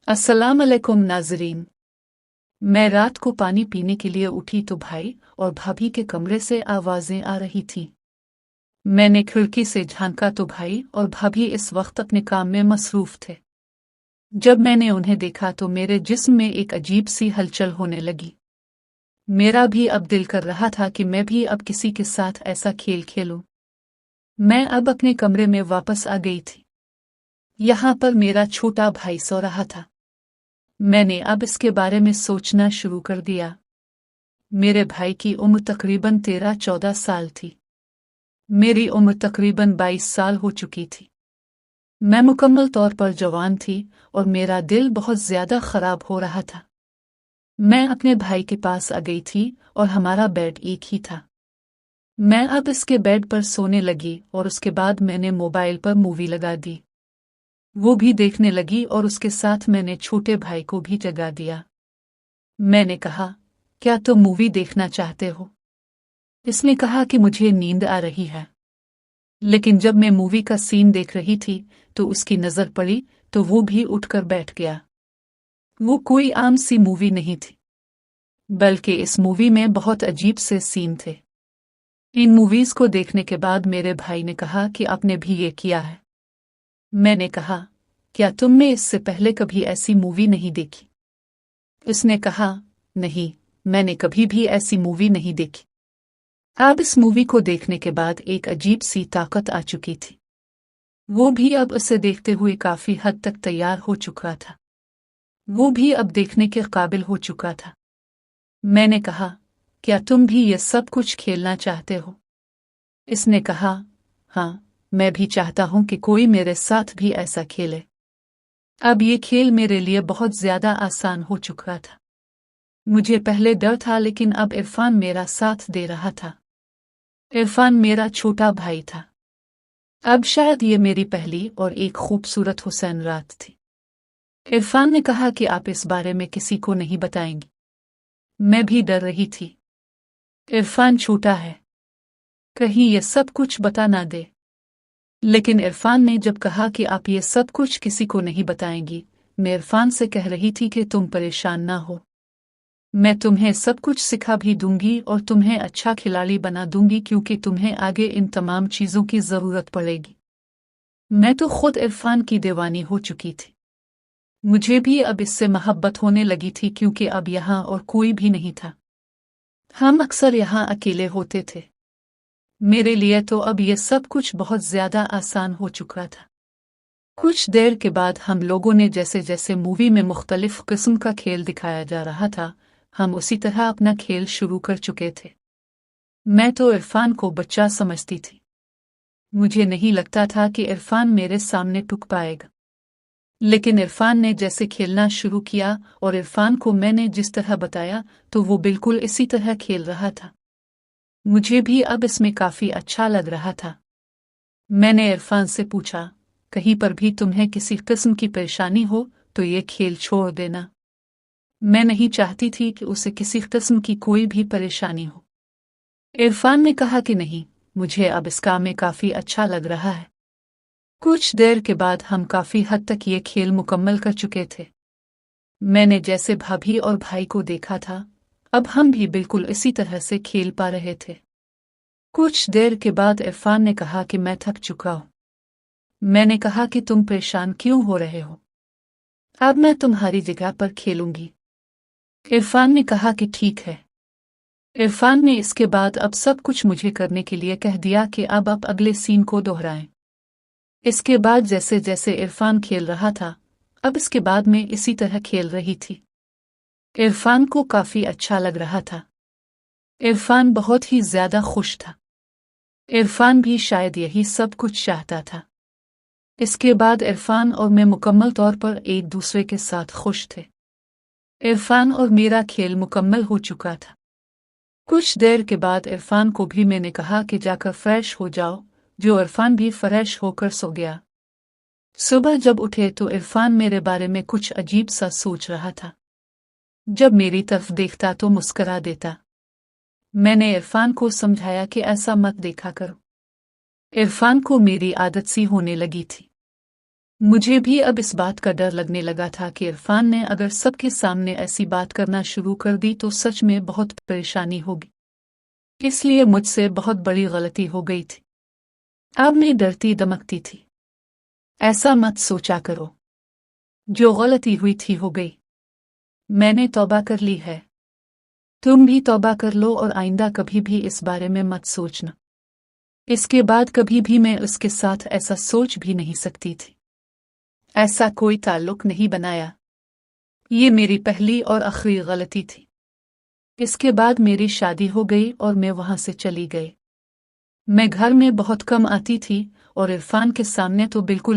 अस्सलाम अलैकुम नाज़रीन। मैं रात को पानी पीने के लिए उठी तो भाई और भाभी के कमरे से आवाज़ें आ रही थीं। मैंने खिड़की से झांका तो भाई और भाभी इस वक्त अपने काम में मसरूफ थे। जब मैंने उन्हें देखा तो मेरे जिस्म में एक अजीब सी हलचल होने लगी। मेरा भी अब दिल कर रहा था कि मैं भी अब किसी के साथ ऐसा खेल खेलूं। मैं अब अपने कमरे में वापस आ गई थी। यहाँ पर मेरा छोटा भाई सो रहा था। मैंने अब इसके बारे में सोचना शुरू कर दिया। मेरे भाई की उम्र तकरीबन 13-14 साल थी। मेरी उम्र तकरीबन 22 साल हो चुकी थी। मैं मुकम्मल तौर पर जवान थी और मेरा दिल बहुत ज़्यादा ख़राब हो रहा था। मैं अपने भाई के पास आ गई थी और हमारा बेड एक ही था। मैं अब इसके बेड पर सोने लगी और उसके बाद मैंने मोबाइल पर मूवी लगा दी। वो भी देखने लगी और उसके साथ मैंने छोटे भाई को भी जगा दिया। मैंने कहा, क्या तुम मूवी देखना चाहते हो? इसने कहा कि मुझे नींद आ रही है। लेकिन जब मैं मूवी का सीन देख रही थी तो उसकी नज़र पड़ी तो वो भी उठकर बैठ गया। वो कोई आम सी मूवी नहीं थी, बल्कि इस मूवी में बहुत अजीब से सीन थे। इन मूवीज़ को देखने के बाद मेरे भाई ने कहा कि आपने भी ये किया है। मैंने कहा, क्या तुमने इससे पहले कभी ऐसी मूवी नहीं देखी? उसने कहा, नहीं, मैंने कभी भी ऐसी मूवी नहीं देखी। अब इस मूवी को देखने के बाद एक अजीब सी ताकत आ चुकी थी। वो भी अब उसे देखते हुए काफी हद तक तैयार हो चुका था। वो भी अब देखने के काबिल हो चुका था। मैंने कहा, क्या तुम भी ये सब कुछ खेलना चाहते हो? इसने कहा, हाँ, मैं भी चाहता हूं कि कोई मेरे साथ भी ऐसा खेले। अब ये खेल मेरे लिए बहुत ज्यादा आसान हो चुका था। मुझे पहले डर था लेकिन अब इरफान मेरा साथ दे रहा था। इरफान मेरा छोटा भाई था। अब शायद ये मेरी पहली और एक खूबसूरत हुसैन रात थी। इरफान ने कहा कि आप इस बारे में किसी को नहीं बताएंगी। मैं भी डर रही थी। इरफान छोटा है, कहीं ये सब कुछ बता ना दे। लेकिन इरफान ने जब कहा कि आप ये सब कुछ किसी को नहीं बताएंगी, मैं इरफान से कह रही थी कि तुम परेशान ना हो। मैं तुम्हें सब कुछ सिखा भी दूंगी और तुम्हें अच्छा खिलाड़ी बना दूंगी क्योंकि तुम्हें आगे इन तमाम चीज़ों की ज़रूरत पड़ेगी। मैं तो खुद इरफान की दीवानी हो चुकी थी। मुझे भी अब इससे मोहब्बत होने लगी थी क्योंकि अब यहाँ और कोई भी नहीं था। हम अक्सर यहाँ अकेले होते थे। मेरे लिए तो अब ये सब कुछ बहुत ज़्यादा आसान हो चुका था। कुछ देर के बाद हम लोगों ने जैसे जैसे मूवी में मुख्तलिफ किस्म का खेल दिखाया जा रहा था, हम उसी तरह अपना खेल शुरू कर चुके थे। मैं तो इरफान को बच्चा समझती थी। मुझे नहीं लगता था कि इरफान मेरे सामने टुक पाएगा। लेकिन इरफान ने जैसे खेलना शुरू किया और इरफान को मैंने जिस तरह बताया तो वो बिल्कुल इसी तरह खेल रहा था। मुझे भी अब इसमें काफ़ी अच्छा लग रहा था। मैंने इरफान से पूछा, कहीं पर भी तुम्हें किसी किस्म की परेशानी हो तो ये खेल छोड़ देना। मैं नहीं चाहती थी कि उसे किसी किस्म की कोई भी परेशानी हो। इरफान ने कहा कि नहीं, मुझे अब इस काम में काफ़ी अच्छा लग रहा है। कुछ देर के बाद हम काफ़ी हद तक ये खेल मुकम्मल कर चुके थे। मैंने जैसे भाभी और भाई को देखा था, अब हम भी बिल्कुल इसी तरह से खेल पा रहे थे। कुछ देर के बाद इरफान ने कहा कि मैं थक चुका हूँ। मैंने कहा कि तुम परेशान क्यों हो रहे हो? अब मैं तुम्हारी जगह पर खेलूंगी। इरफान ने कहा कि ठीक है। इरफान ने इसके बाद अब सब कुछ मुझे करने के लिए कह दिया कि अब आप अगले सीन को दोहराएं। इसके बाद जैसे जैसे इरफान खेल रहा था, अब इसके बाद मैं इसी तरह खेल रही थी। इरफान को काफ़ी अच्छा लग रहा था। इरफान बहुत ही ज़्यादा खुश था। इरफान भी शायद यही सब कुछ चाहता था। इसके बाद इरफान और मैं मुकम्मल तौर पर एक दूसरे के साथ खुश थे। इरफान और मेरा खेल मुकम्मल हो चुका था। कुछ देर के बाद इरफान को भी मैंने कहा कि जाकर फ्रेश हो जाओ, जो इरफान भी फ्रेश होकर सो गया। सुबह जब उठे तो इरफान मेरे बारे में कुछ अजीब सा सोच रहा था। जब मेरी तरफ देखता तो मुस्करा देता। मैंने इरफान को समझाया कि ऐसा मत देखा करो। इरफान को मेरी आदत सी होने लगी थी। مجھے بھی اب اس بات کا ڈر لگنے لگا تھا کہ عرفان نے اگر سب کے سامنے ایسی بات کرنا شروع کر دی تو سچ میں بہت پریشانی ہوگی، اس لیے مجھ سے بہت بڑی غلطی ہو گئی تھی۔ اب میں ڈرتی دمکتی تھی۔ ایسا مت سوچا کرو، جو غلطی ہوئی تھی ہو گئی، میں نے توبہ کر لی ہے۔ تم بھی توبہ کر لو اور آئندہ کبھی بھی اس بارے میں مت سوچنا۔ اس کے بعد کبھی بھی میں اس کے ساتھ ایسا سوچ بھی نہیں سکتی تھی۔ ایسا کوئی تعلق نہیں بنایا۔ یہ میری پہلی اور آخری غلطی تھی۔ اس کے بعد میری شادی ہو گئی اور میں وہاں سے چلی گئی۔ میں گھر میں بہت کم آتی تھی اور عرفان کے سامنے تو بالکل